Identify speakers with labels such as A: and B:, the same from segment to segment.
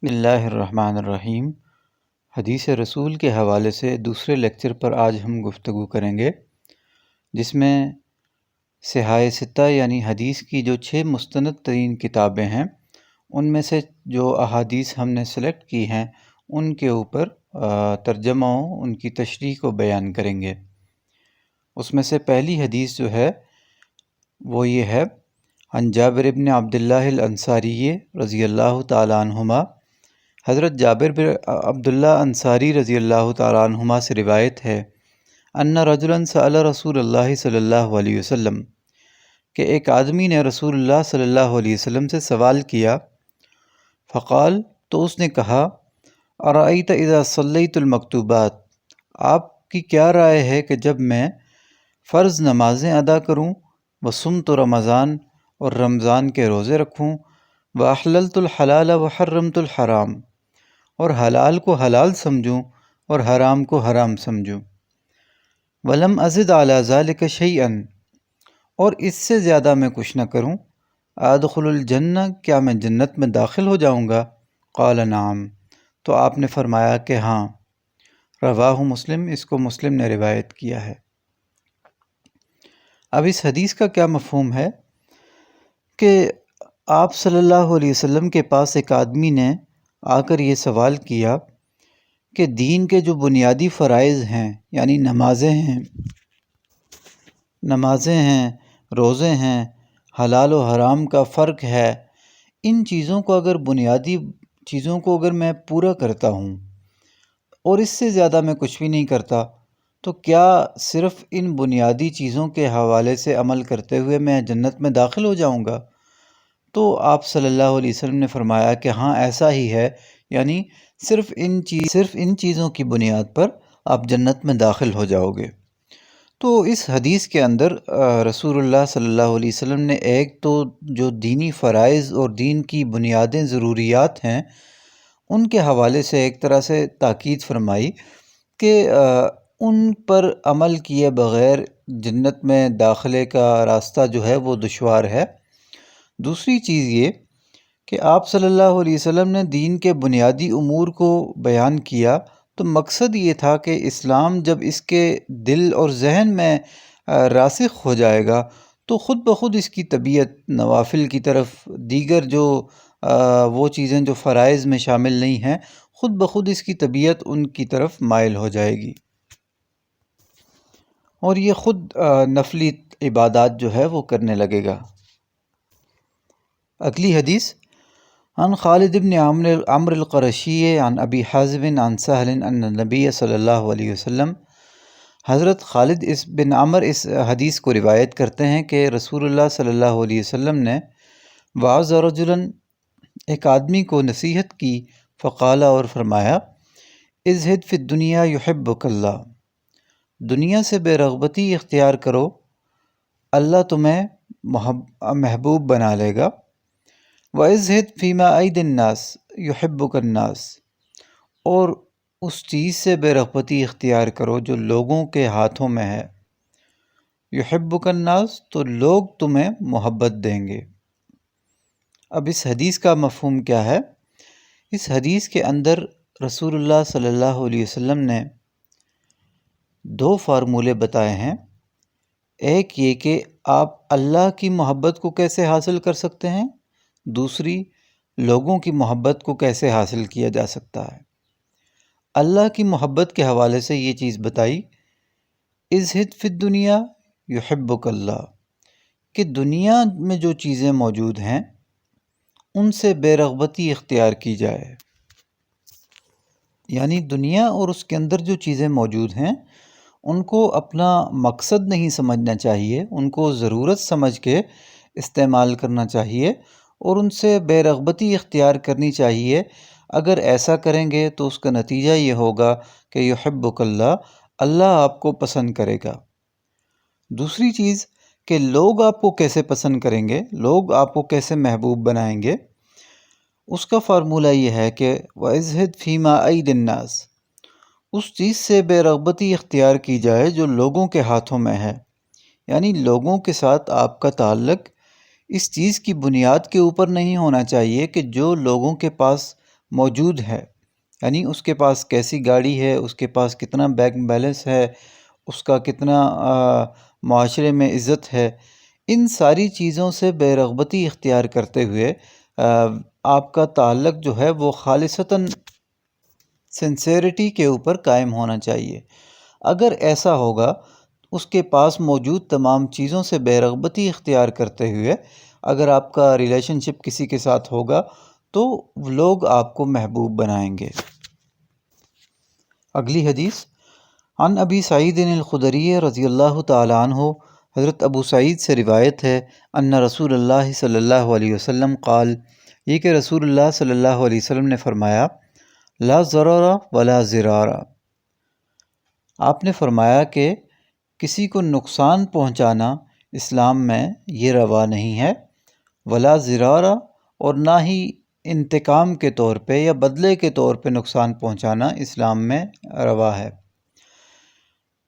A: بسم اللہ الرحمن الرحیم۔ حدیث رسول کے حوالے سے دوسرے لیکچر پر آج ہم گفتگو کریں گے، جس میں صحاح ستہ یعنی حدیث کی جو 6 مستند ترین کتابیں ہیں، ان میں سے جو احادیث ہم نے سلیکٹ کی ہیں ان کے اوپر ترجمہ ان کی تشریح کو بیان کریں گے۔ اس میں سے پہلی حدیث جو ہے وہ یہ ہے، عن جابر بن عبداللہ الانصاری رضی اللہ تعالیٰ عنہما، حضرت جابر بن عبداللہ انصاری رضی اللہ تعالیٰ عنہما سے روایت ہے، ان رجلا سأل رسول اللہ صلی اللہ علیہ وسلم، کہ ایک آدمی نے رسول اللہ صلی اللہ علیہ وسلم سے سوال کیا، فقال، تو اس نے کہا، ارأیت اذا صلیت المکتوبات، آپ کی کیا رائے ہے کہ جب میں فرض نمازیں ادا کروں، وصمت رمضان، اور رمضان کے روزے رکھوں، واحللت الحلال وحرمت الحرام، اور حلال کو حلال سمجھوں اور حرام کو حرام سمجھوں، ولم ازد علی ذلک شیئا، اور اس سے زیادہ میں کچھ نہ کروں، ادخل الجنہ، کیا میں جنت میں داخل ہو جاؤں گا؟ قال نعم، تو آپ نے فرمایا کہ ہاں۔ رواہ مسلم، اس کو مسلم نے روایت کیا ہے۔ اب اس حدیث کا کیا مفہوم ہے کہ آپ صلی اللہ علیہ وسلم کے پاس ایک آدمی نے آ کر یہ سوال کیا کہ دین کے جو بنیادی فرائض ہیں، یعنی نمازیں ہیں، روزے ہیں، حلال و حرام کا فرق ہے، ان چیزوں کو بنیادی چیزوں کو اگر میں پورا کرتا ہوں اور اس سے زیادہ میں کچھ بھی نہیں کرتا، تو کیا صرف ان بنیادی چیزوں کے حوالے سے عمل کرتے ہوئے میں جنت میں داخل ہو جاؤں گا؟ تو آپ صلی اللہ علیہ وسلم نے فرمایا کہ ہاں ایسا ہی ہے، یعنی صرف ان چیزوں کی بنیاد پر آپ جنت میں داخل ہو جاؤ گے۔ تو اس حدیث کے اندر رسول اللہ صلی اللہ علیہ وسلم نے ایک تو جو دینی فرائض اور دین کی بنیادیں ضروریات ہیں ان کے حوالے سے ایک طرح سے تاکید فرمائی کہ ان پر عمل کیے بغیر جنت میں داخلے کا راستہ جو ہے وہ دشوار ہے۔ دوسری چیز یہ کہ آپ صلی اللہ علیہ وسلم نے دین کے بنیادی امور کو بیان کیا، تو مقصد یہ تھا کہ اسلام جب اس کے دل اور ذہن میں راسخ ہو جائے گا تو خود بخود اس کی طبیعت نوافل کی طرف، دیگر جو وہ چیزیں جو فرائض میں شامل نہیں ہیں، خود بخود اس کی طبیعت ان کی طرف مائل ہو جائے گی، اور یہ خود نفلی عبادات جو ہے وہ کرنے لگے گا۔ اگلی حدیث، عن خالد بن عمرو القرشی عن ابی حازم عن سہل ان النبی صلی اللہ علیہ وسلم، حضرت خالد بن عمر اس حدیث کو روایت کرتے ہیں کہ رسول اللہ صلی اللہ علیہ وسلم نے وعظ رجلا، ایک آدمی کو نصیحت کی، فقال، اور فرمایا، ازہد فی الدنیا یحبک اللہ، دنیا سے بے رغبتی اختیار کرو، اللہ تمہیں محبوب بنا لے گا، وَإِزْهِدْ فِيمَا أَيْدِي النَّاسِ يُحِبُّكَ النَّاسِ، اور اس چیز سے بے رغبتی اختیار کرو جو لوگوں کے ہاتھوں میں ہے، يُحِبُّكَ النَّاسِ، تو لوگ تمہیں محبت دیں گے۔ اب اس حدیث کا مفہوم کیا ہے؟ اس حدیث کے اندر رسول اللہ صلی اللہ علیہ وسلم نے 2 فارمولے بتائے ہیں۔ ایک یہ کہ آپ اللہ کی محبت کو کیسے حاصل کر سکتے ہیں، دوسری لوگوں کی محبت کو کیسے حاصل کیا جا سکتا ہے۔ اللہ کی محبت کے حوالے سے یہ چیز بتائی، ازہد فی الدنیا یحبک اللہ، کہ دنیا میں جو چیزیں موجود ہیں ان سے بے رغبتی اختیار کی جائے، یعنی دنیا اور اس کے اندر جو چیزیں موجود ہیں ان کو اپنا مقصد نہیں سمجھنا چاہیے، ان کو ضرورت سمجھ کے استعمال کرنا چاہیے اور ان سے بے رغبتی اختیار کرنی چاہیے۔ اگر ایسا کریں گے تو اس کا نتیجہ یہ ہوگا کہ یحبک اللہ، اللہ آپ کو پسند کرے گا۔ دوسری چیز کہ لوگ آپ کو کیسے پسند کریں گے، لوگ آپ کو کیسے محبوب بنائیں گے، اس کا فارمولہ یہ ہے کہ وَإِزْهِدْ فِيمَا أَيْدِي النَّاسِ، اس چیز سے بے رغبتی اختیار کی جائے جو لوگوں کے ہاتھوں میں ہے، یعنی لوگوں کے ساتھ آپ کا تعلق اس چیز کی بنیاد کے اوپر نہیں ہونا چاہیے کہ جو لوگوں کے پاس موجود ہے، یعنی اس کے پاس کیسی گاڑی ہے، اس کے پاس کتنا بینک بیلنس ہے، اس کا کتنا معاشرے میں عزت ہے، ان ساری چیزوں سے بے رغبتی اختیار کرتے ہوئے آپ کا تعلق جو ہے وہ خالصتاً سنسیریٹی کے اوپر قائم ہونا چاہیے۔ اگر ایسا ہوگا، اس کے پاس موجود تمام چیزوں سے بے رغبتی اختیار کرتے ہوئے اگر آپ کا ریلیشن شپ کسی کے ساتھ ہوگا تو لوگ آپ کو محبوب بنائیں گے۔ اگلی حدیث عن ابی سعید الخدری رضی اللہ تعالیٰ عنہ، حضرت ابو سعید سے روایت ہے، ان رسول اللہ صلی اللہ علیہ وسلم قال، یہ کہ رسول اللہ صلی اللہ علیہ وسلم نے فرمایا، لا ضرر ولا ضرار، آپ نے فرمایا کہ کسی کو نقصان پہنچانا اسلام میں یہ روا نہیں ہے، ولا ضرار، اور نہ ہی انتقام کے طور پہ یا بدلے کے طور پہ نقصان پہنچانا اسلام میں روا ہے۔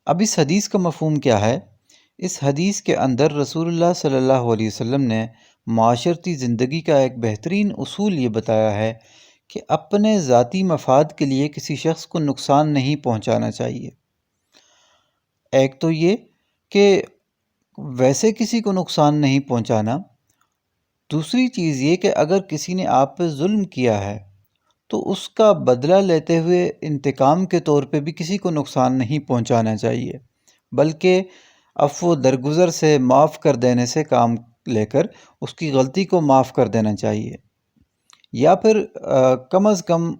A: اب اس حدیث کا مفہوم کیا ہے؟ اس حدیث کے اندر رسول اللہ صلی اللہ علیہ وسلم نے معاشرتی زندگی کا ایک بہترین اصول یہ بتایا ہے کہ اپنے ذاتی مفاد کے لیے کسی شخص کو نقصان نہیں پہنچانا چاہیے۔ ایک تو یہ کہ ویسے کسی کو نقصان نہیں پہنچانا، دوسری چیز یہ کہ اگر کسی نے آپ پہ ظلم کیا ہے تو اس کا بدلہ لیتے ہوئے انتقام کے طور پہ بھی کسی کو نقصان نہیں پہنچانا چاہیے، بلکہ عفو درگزر سے معاف کر دینے سے کام لے کر اس کی غلطی کو معاف کر دینا چاہیے، یا پھر کم از کم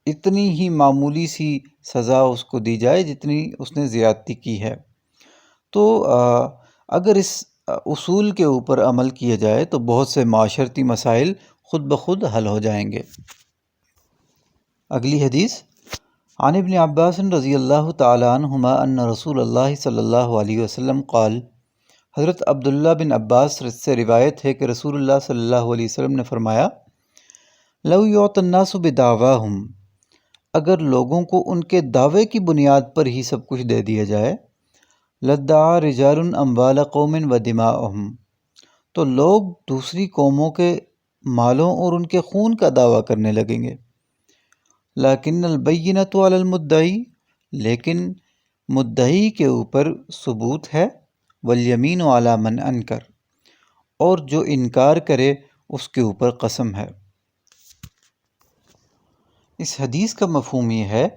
A: اتنی ہی معمولی سی سزا اس کو دی جائے جتنی اس نے زیادتی کی ہے۔ تو اگر اس اصول کے اوپر عمل کیا جائے تو بہت سے معاشرتی مسائل خود بخود حل ہو جائیں گے۔ اگلی حدیث عن ابن عباس رضی اللہ تعالیٰ عنہما ان رسول اللہ صلی اللہ علیہ وسلم قال، حضرت عبداللہ بن عباس سے روایت ہے کہ رسول اللہ صلی اللہ علیہ وسلم نے فرمایا، لو یعطی الناس بدعواہم، اگر لوگوں کو ان کے دعوے کی بنیاد پر ہی سب کچھ دے دیا جائے، لدعا رجال اموال قوم و دماءہم، تو لوگ دوسری قوموں کے مالوں اور ان کے خون کا دعویٰ کرنے لگیں گے۔ لیکن البینۃ علی المدعی، لیکن مدعی کے اوپر ثبوت ہے، والیمین علی من انکر، اور جو انکار کرے اس کے اوپر قسم ہے۔ اس حدیث کا مفہوم یہ ہے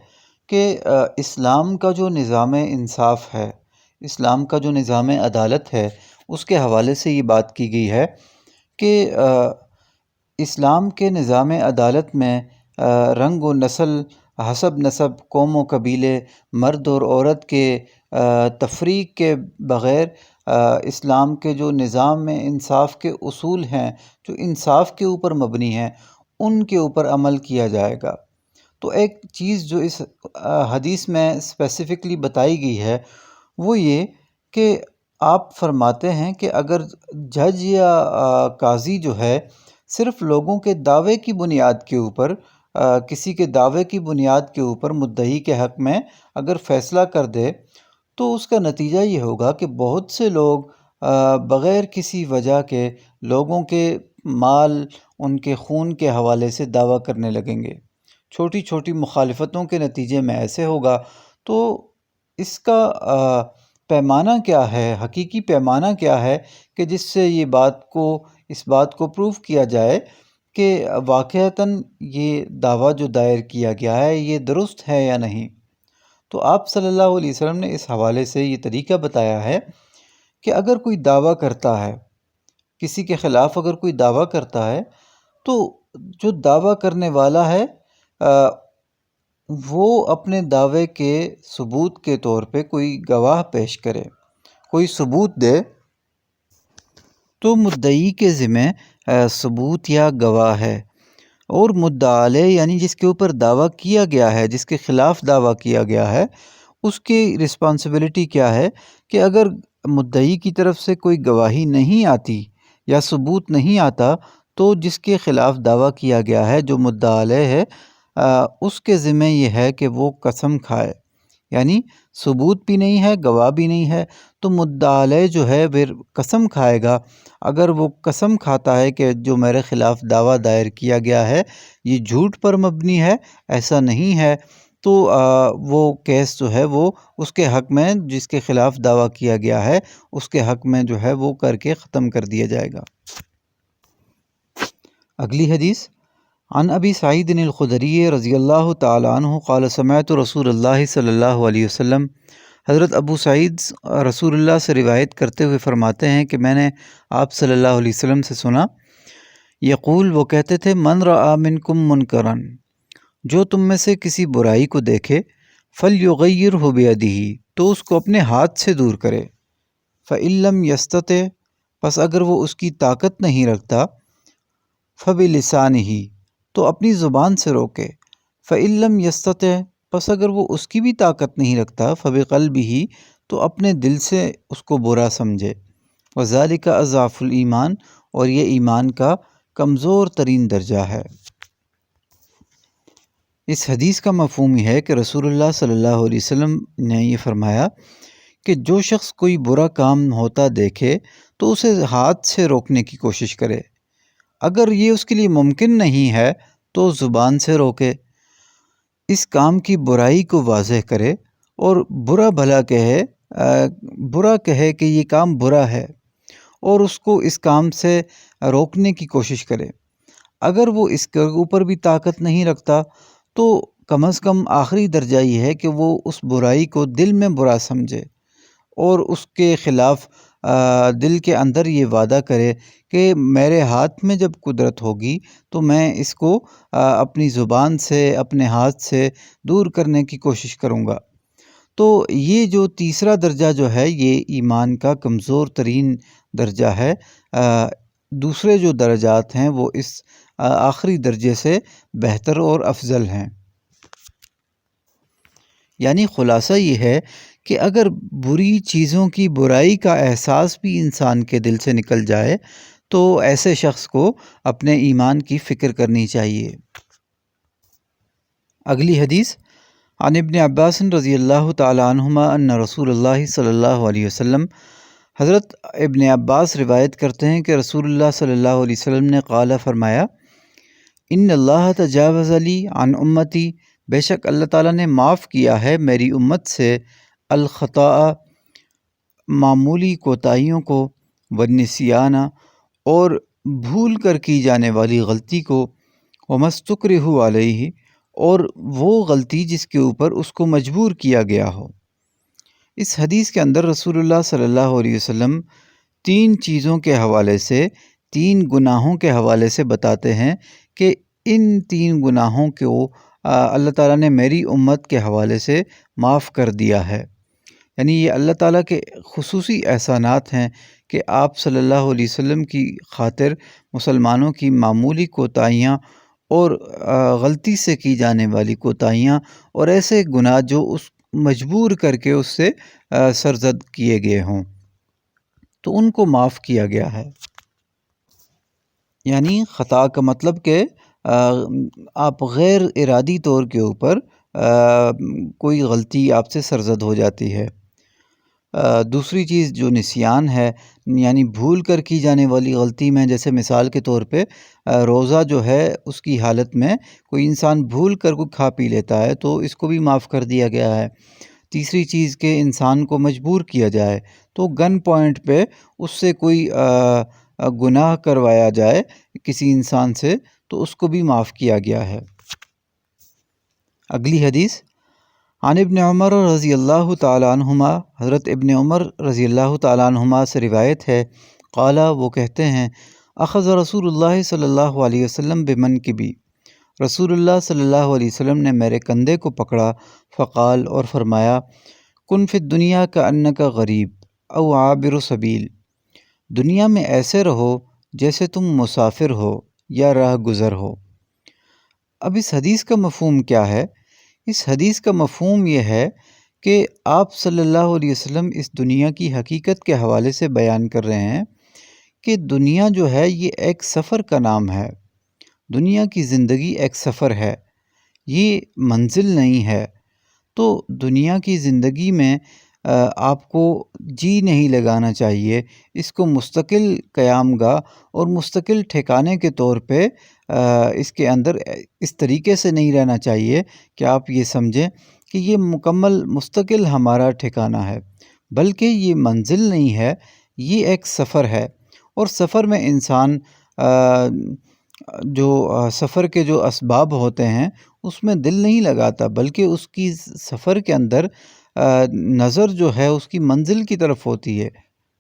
A: کہ اسلام کا جو نظام انصاف ہے، اسلام کا جو نظام عدالت ہے، اس کے حوالے سے یہ بات کی گئی ہے کہ اسلام کے نظام عدالت میں رنگ و نسل، حسب نسب، قوم و قبیلے، مرد اور عورت کے تفریق کے بغیر اسلام کے جو نظام میں انصاف کے اصول ہیں، جو انصاف کے اوپر مبنی ہیں، ان کے اوپر عمل کیا جائے گا۔ تو ایک چیز جو اس حدیث میں اسپیسیفکلی بتائی گئی ہے وہ یہ کہ آپ فرماتے ہیں کہ اگر جج یا قاضی جو ہے صرف لوگوں کے دعوے کی بنیاد کے اوپر، کسی کے دعوے کی بنیاد کے اوپر مدعی کے حق میں اگر فیصلہ کر دے تو اس کا نتیجہ یہ ہوگا کہ بہت سے لوگ بغیر کسی وجہ کے لوگوں کے مال، ان کے خون کے حوالے سے دعویٰ کرنے لگیں گے۔ چھوٹی چھوٹی مخالفتوں کے نتیجے میں ایسے ہوگا۔ تو اس کا پیمانہ کیا ہے، حقیقی پیمانہ کیا ہے کہ جس سے اس بات کو پروف کیا جائے کہ واقعتاً یہ دعویٰ جو دائر کیا گیا ہے یہ درست ہے یا نہیں۔ تو آپ صلی اللہ علیہ وسلم نے اس حوالے سے یہ طریقہ بتایا ہے کہ اگر کوئی دعویٰ کرتا ہے، کسی کے خلاف اگر کوئی دعویٰ کرتا ہے تو جو دعویٰ کرنے والا ہے وہ اپنے دعوے کے ثبوت کے طور پہ کوئی گواہ پیش کرے، کوئی ثبوت دے، تو مدعی کے ذمہ ثبوت یا گواہ ہے، اور مدعا علیہ یعنی جس کے اوپر دعویٰ کیا گیا ہے، جس کے خلاف دعویٰ کیا گیا ہے، اس کی رسپانسبلٹی کیا ہے کہ اگر مدعی کی طرف سے کوئی گواہی نہیں آتی یا ثبوت نہیں آتا تو جس کے خلاف دعویٰ کیا گیا ہے، جو مدعا علیہ ہے، اس کے ذمہ یہ ہے کہ وہ قسم کھائے، یعنی ثبوت بھی نہیں ہے، گواہ بھی نہیں ہے، تو مدعا علیہ جو ہے پھر قسم کھائے گا۔ اگر وہ قسم کھاتا ہے کہ جو میرے خلاف دعویٰ دائر کیا گیا ہے یہ جھوٹ پر مبنی ہے، ایسا نہیں ہے، تو وہ کیس جو ہے وہ اس کے حق میں، جس کے خلاف دعویٰ کیا گیا ہے اس کے حق میں جو ہے وہ کر کے ختم کر دیا جائے گا۔ اگلی حدیث، عن ابی سعید الخدری رضی اللہ تعالی عنہ قال سمعت رسول اللہ صلی اللہ علیہ وسلم، حضرت ابو سعید رسول اللہ سے روایت کرتے ہوئے فرماتے ہیں کہ میں نے آپ صلی اللہ علیہ وسلم سے سنا، یقول، وہ کہتے تھے، من رآ منکم منکرا، جو تم میں سے کسی برائی کو دیکھے، فلیغیرہ بیدہ، تو اس کو اپنے ہاتھ سے دور کرے، فإن لم یستطع، پس اگر وہ اس کی طاقت نہیں رکھتا، فبلسانہ، تو اپنی زبان سے روکے، فإن لم یستطع، پس اگر وہ اس کی بھی طاقت نہیں رکھتا، فبقلبہ، تو اپنے دل سے اس کو برا سمجھے، وذالک اضعف الایمان، اور یہ ایمان کا کمزور ترین درجہ ہے۔ اس حدیث کا مفہوم یہ ہے کہ رسول اللہ صلی اللہ علیہ وسلم نے یہ فرمایا کہ جو شخص کوئی برا کام ہوتا دیکھے تو اسے ہاتھ سے روکنے کی کوشش کرے، اگر یہ اس کے لیے ممکن نہیں ہے تو زبان سے روکے، اس کام کی برائی کو واضح کرے اور برا بھلا کہے کہ یہ کام برا ہے، اور اس کو اس کام سے روکنے کی کوشش کرے۔ اگر وہ اس کے اوپر بھی طاقت نہیں رکھتا تو کم از کم آخری درجہ یہ ہے کہ وہ اس برائی کو دل میں برا سمجھے اور اس کے خلاف دل کے اندر یہ وعدہ کرے کہ میرے ہاتھ میں جب قدرت ہوگی تو میں اس کو اپنی زبان سے، اپنے ہاتھ سے دور کرنے کی کوشش کروں گا۔ تو یہ جو تیسرا درجہ جو ہے یہ ایمان کا کمزور ترین درجہ ہے۔ دوسرے جو درجات ہیں وہ اس آخری درجے سے بہتر اور افضل ہیں۔ یعنی خلاصہ یہ ہے کہ اگر بری چیزوں کی برائی کا احساس بھی انسان کے دل سے نکل جائے تو ایسے شخص کو اپنے ایمان کی فکر کرنی چاہیے۔ اگلی حدیث، عن ابن عباس رضی اللہ تعالی عنہما ان رسول اللہ صلی اللہ علیہ وسلم، حضرت ابن عباس روایت کرتے ہیں کہ رسول اللہ صلی اللہ علیہ وسلم نے قال، فرمایا، ان اللہ تجاوز لی عن امتی، بے شک اللہ تعالیٰ نے معاف کیا ہے میری امت سے، الخطاء، معمولی کوتاہیوں کو، والنسیان، اور بھول کر کی جانے والی غلطی کو، ومستکرہ علیہ، اور وہ غلطی جس کے اوپر اس کو مجبور کیا گیا ہو۔ اس حدیث کے اندر رسول اللہ صلی اللہ علیہ وسلم تین چیزوں کے حوالے سے، تین گناہوں کے حوالے سے بتاتے ہیں کہ ان تین گناہوں کو اللہ تعالیٰ نے میری امت کے حوالے سے معاف کر دیا ہے۔ یعنی یہ اللہ تعالیٰ کے خصوصی احسانات ہیں کہ آپ صلی اللہ علیہ وسلم کی خاطر مسلمانوں کی معمولی کوتاہیاں اور غلطی سے کی جانے والی کوتاہیاں اور ایسے گناہ جو اس مجبور کر کے اس سے سرزد کیے گئے ہوں تو ان کو معاف کیا گیا ہے۔ یعنی خطا کا مطلب کہ آپ غیر ارادی طور کے اوپر کوئی غلطی آپ سے سرزد ہو جاتی ہے۔ دوسری چیز جو نسیان ہے، یعنی بھول کر کی جانے والی غلطی میں، جیسے مثال کے طور پہ روزہ جو ہے اس کی حالت میں کوئی انسان بھول کر کوئی کھا پی لیتا ہے تو اس کو بھی معاف کر دیا گیا ہے۔ تیسری چیز کہ انسان کو مجبور کیا جائے تو گن پوائنٹ پہ اس سے کوئی گناہ کروایا جائے کسی انسان سے تو اس کو بھی معاف کیا گیا ہے۔ اگلی حدیث، عن ابن عمر رضی اللہ تعالی عنہما، حضرت ابن عمر رضی اللہ تعالی عنہما سے روایت ہے، قال، وہ کہتے ہیں، اخذ رسول اللہ صلی اللہ علیہ وسلم بمنکبی، رسول اللہ صلی اللہ علیہ وسلم نے میرے کندھے کو پکڑا، فقال، اور فرمایا، کن فی الدنیا کأنک غریب او عابر سبیل، دنیا میں ایسے رہو جیسے تم مسافر ہو یا راہ گزر ہو۔ اب اس حدیث کا مفہوم کیا ہے؟ اس حدیث کا مفہوم یہ ہے کہ آپ صلی اللہ علیہ وسلم اس دنیا کی حقیقت کے حوالے سے بیان کر رہے ہیں کہ دنیا جو ہے یہ ایک سفر کا نام ہے، دنیا کی زندگی ایک سفر ہے، یہ منزل نہیں ہے۔ تو دنیا کی زندگی میں آپ کو جی نہیں لگانا چاہیے، اس کو مستقل قیام گاہ اور مستقل ٹھکانے کے طور پہ اس کے اندر اس طریقے سے نہیں رہنا چاہیے کہ آپ یہ سمجھیں کہ یہ مکمل مستقل ہمارا ٹھکانہ ہے، بلکہ یہ منزل نہیں ہے، یہ ایک سفر ہے۔ اور سفر میں انسان جو سفر کے جو اسباب ہوتے ہیں اس میں دل نہیں لگاتا، بلکہ اس کی سفر کے اندر نظر جو ہے اس کی منزل کی طرف ہوتی ہے،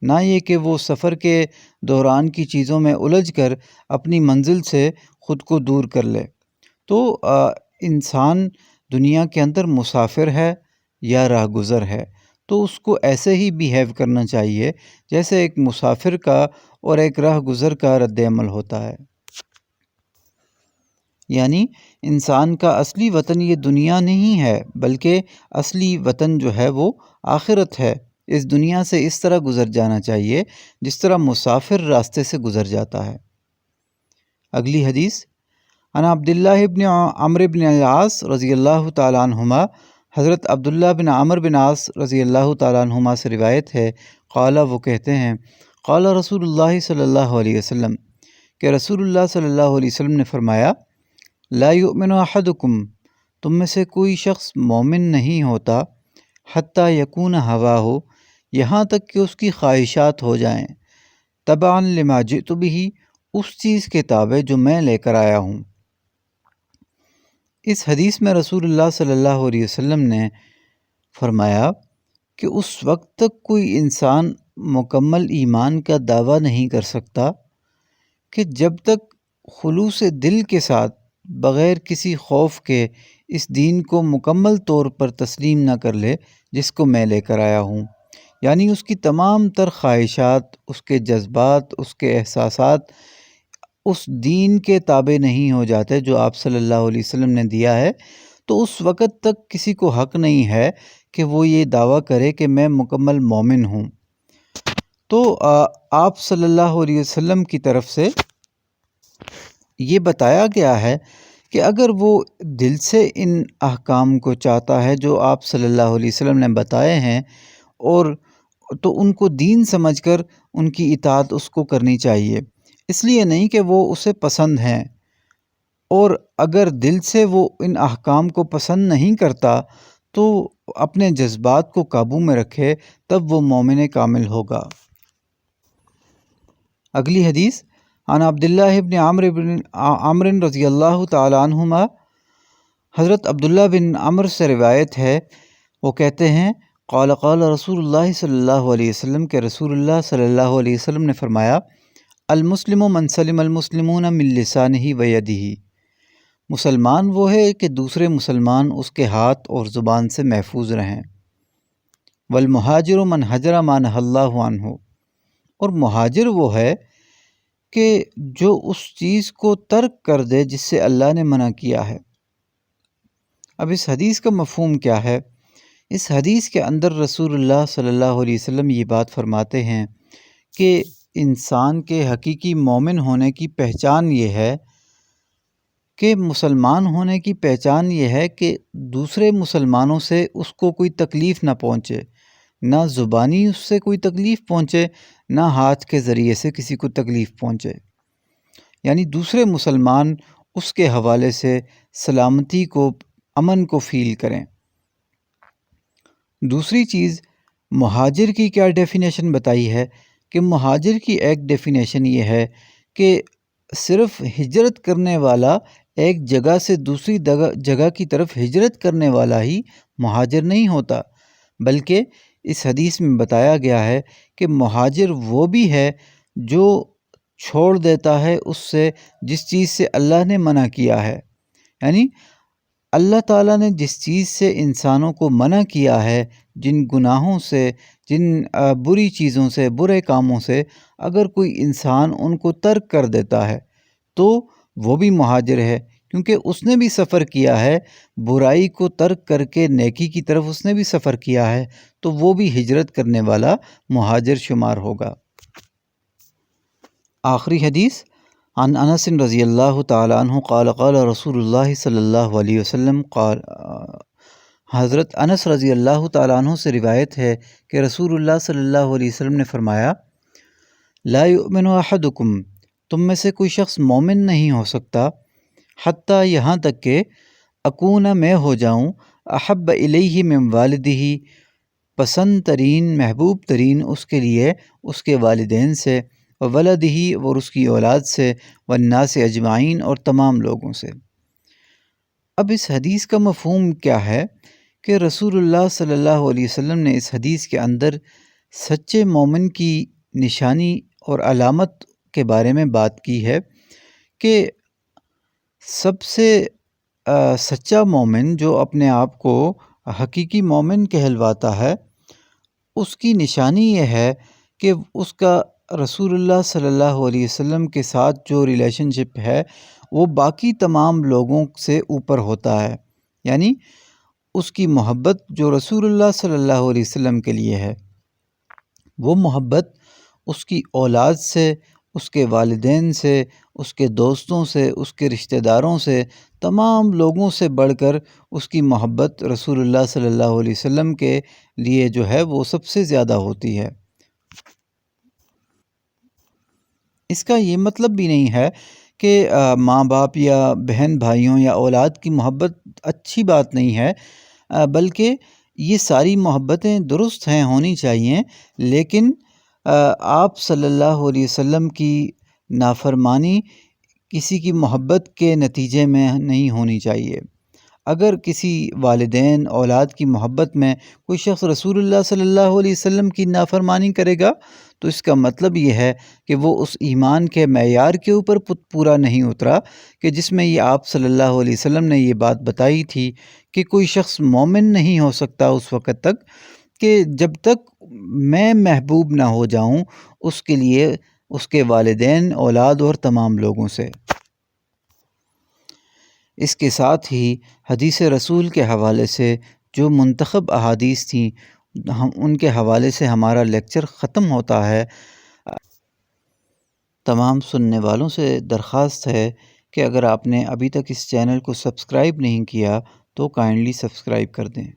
A: نہ یہ کہ وہ سفر کے دوران کی چیزوں میں الجھ کر اپنی منزل سے خود کو دور کر لے۔ تو انسان دنیا کے اندر مسافر ہے یا راہ گزر ہے، تو اس کو ایسے ہی بیہیو کرنا چاہیے جیسے ایک مسافر کا اور ایک راہ گزر کا رد عمل ہوتا ہے۔ یعنی انسان کا اصلی وطن یہ دنیا نہیں ہے، بلکہ اصلی وطن جو ہے وہ آخرت ہے۔ اس دنیا سے اس طرح گزر جانا چاہیے جس طرح مسافر راستے سے گزر جاتا ہے۔ اگلی حدیث، عن عبداللہ بن عمرو بن العاص رضی اللہ تعالیٰ عنہما، حضرت عبداللہ بن عمرو بن عاص رضی اللہ تعالیٰ عنہما سے روایت ہے، قال وہ کہتے ہیں، قال رسول اللہ صلی اللہ علیہ وسلم، کہ رسول اللہ صلی اللہ علیہ وسلم نے فرمایا، لا یؤمن احدکم، تم میں سے کوئی شخص مومن نہیں ہوتا، حتیٰ یکون ہواہ، یہاں تک کہ اس کی خواہشات ہو جائیں، تبعا لما جئت بہ، اس چیز کے تابع جو میں لے کر آیا ہوں۔ اس حدیث میں رسول اللہ صلی اللہ علیہ وسلم نے فرمایا کہ اس وقت تک کوئی انسان مکمل ایمان کا دعویٰ نہیں کر سکتا کہ جب تک خلوص دل کے ساتھ بغیر کسی خوف کے اس دین کو مکمل طور پر تسلیم نہ کر لے جس کو میں لے کر آیا ہوں۔ یعنی اس کی تمام تر خواہشات، اس کے جذبات، اس کے احساسات اس دین کے تابع نہیں ہو جاتے جو آپ صلی اللہ علیہ وسلم نے دیا ہے، تو اس وقت تک کسی کو حق نہیں ہے کہ وہ یہ دعویٰ کرے کہ میں مکمل مومن ہوں۔ تو آپ صلی اللہ علیہ وسلم کی طرف سے یہ بتایا گیا ہے کہ اگر وہ دل سے ان احکام کو چاہتا ہے جو آپ صلی اللہ علیہ وسلم نے بتائے ہیں، اور تو ان کو دین سمجھ کر ان کی اطاعت اس کو کرنی چاہیے، اس لیے نہیں کہ وہ اسے پسند ہیں۔ اور اگر دل سے وہ ان احکام کو پسند نہیں کرتا تو اپنے جذبات کو قابو میں رکھے، تب وہ مومن کامل ہوگا۔ اگلی حدیث، عن عبداللہ بن عمرو رضی اللہ تعالیٰ عنہما، حضرت عبداللہ بن عمر سے روایت ہے، وہ کہتے ہیں، قال قال رسول اللہ صلی اللہ علیہ وسلم، کہ رسول اللہ صلی اللہ علیہ وسلم نے فرمایا، المسلم من سلم المسلمون من لسانہ و یدہ، مسلمان وہ ہے کہ دوسرے مسلمان اس کے ہاتھ اور زبان سے محفوظ رہیں۔ والمہاجر من حجر ما نہی اللہ عنہ، اور مہاجر وہ ہے کہ جو اس چیز کو ترک کر دے جس سے اللہ نے منع کیا ہے۔ اب اس حدیث کا مفہوم کیا ہے؟ اس حدیث کے اندر رسول اللہ صلی اللہ علیہ وسلم یہ بات فرماتے ہیں کہ انسان کے حقیقی مومن ہونے کی پہچان یہ ہے کہ مسلمان ہونے کی پہچان یہ ہے کہ دوسرے مسلمانوں سے اس کو کوئی تکلیف نہ پہنچے، نہ زبانی اس سے کوئی تکلیف پہنچے، نہ ہاتھ کے ذریعے سے کسی کو تکلیف پہنچے، یعنی دوسرے مسلمان اس کے حوالے سے سلامتی کو، امن کو فیل کریں۔ دوسری چیز، مہاجر کی کیا ڈیفینیشن بتائی ہے کہ مہاجر کی ایک ڈیفینیشن یہ ہے کہ صرف ہجرت کرنے والا، ایک جگہ سے دوسری جگہ کی طرف ہجرت کرنے والا ہی مہاجر نہیں ہوتا، بلکہ اس حدیث میں بتایا گیا ہے کہ مہاجر وہ بھی ہے جو چھوڑ دیتا ہے اس سے جس چیز سے اللہ نے منع کیا ہے۔ یعنی اللہ تعالیٰ نے جس چیز سے انسانوں کو منع کیا ہے، جن گناہوں سے، جن بری چیزوں سے، برے کاموں سے، اگر کوئی انسان ان کو ترک کر دیتا ہے تو وہ بھی مہاجر ہے، کیونکہ اس نے بھی سفر کیا ہے، برائی کو ترک کر کے نیکی کی طرف اس نے بھی سفر کیا ہے، تو وہ بھی ہجرت کرنے والا مہاجر شمار ہوگا۔ آخری حدیث، عن انس رضی اللہ تعالیٰ عنہ قال قال رسول اللہ صلی اللہ علیہ وسلم، قال حضرت انس رضی اللہ تعالیٰ عنہ سے روایت ہے کہ رسول اللہ صلی اللہ علیہ وسلم نے فرمایا، لا یؤمن احدکم، تم میں سے کوئی شخص مومن نہیں ہو سکتا، حتیٰ یہاں تک کہ اکون میں ہو جاؤں احب الیہ من والدہ، پسند ترین محبوب ترین اس کے لیے اس کے والدین سے، وولدہ اور اس کی اولاد سے، والناس اجمعین اور تمام لوگوں سے۔ اب اس حدیث کا مفہوم کیا ہے کہ رسول اللہ صلی اللہ علیہ وسلم نے اس حدیث کے اندر سچے مومن کی نشانی اور علامت کے بارے میں بات کی ہے کہ سب سے سچا مومن جو اپنے آپ کو حقیقی مومن کہلواتا ہے، اس کی نشانی یہ ہے کہ اس کا رسول اللہ صلی اللہ علیہ وسلم کے ساتھ جو ریلیشن شپ ہے وہ باقی تمام لوگوں سے اوپر ہوتا ہے، یعنی اس کی محبت جو رسول اللہ صلی اللہ علیہ وسلم کے لیے ہے، وہ محبت اس کی اولاد سے، اس کے والدین سے، اس کے دوستوں سے، اس کے رشتہ داروں سے، تمام لوگوں سے بڑھ کر اس کی محبت رسول اللہ صلی اللہ علیہ وسلم کے لیے جو ہے وہ سب سے زیادہ ہوتی ہے۔ اس کا یہ مطلب بھی نہیں ہے کہ ماں باپ یا بہن بھائیوں یا اولاد کی محبت اچھی بات نہیں ہے، بلکہ یہ ساری محبتیں درست ہیں، ہونی چاہیے، لیکن آپ صلی اللہ علیہ وسلم کی نافرمانی کسی کی محبت کے نتیجے میں نہیں ہونی چاہیے۔ اگر کسی والدین اولاد کی محبت میں کوئی شخص رسول اللہ صلی اللہ علیہ وسلم کی نافرمانی کرے گا تو اس کا مطلب یہ ہے کہ وہ اس ایمان کے معیار کے اوپر پورا نہیں اترا کہ جس میں یہ آپ صلی اللہ علیہ وسلم نے یہ بات بتائی تھی کہ کوئی شخص مومن نہیں ہو سکتا اس وقت تک کہ جب تک میں محبوب نہ ہو جاؤں اس کے لیے اس کے والدین، اولاد اور تمام لوگوں سے۔ اس کے ساتھ ہی حدیث رسول کے حوالے سے جو منتخب احادیث تھیں ان کے حوالے سے ہمارا لیکچر ختم ہوتا ہے۔ تمام سننے والوں سے درخواست ہے کہ اگر آپ نے ابھی تک اس چینل کو سبسکرائب نہیں کیا تو کائنڈلی سبسکرائب کر دیں۔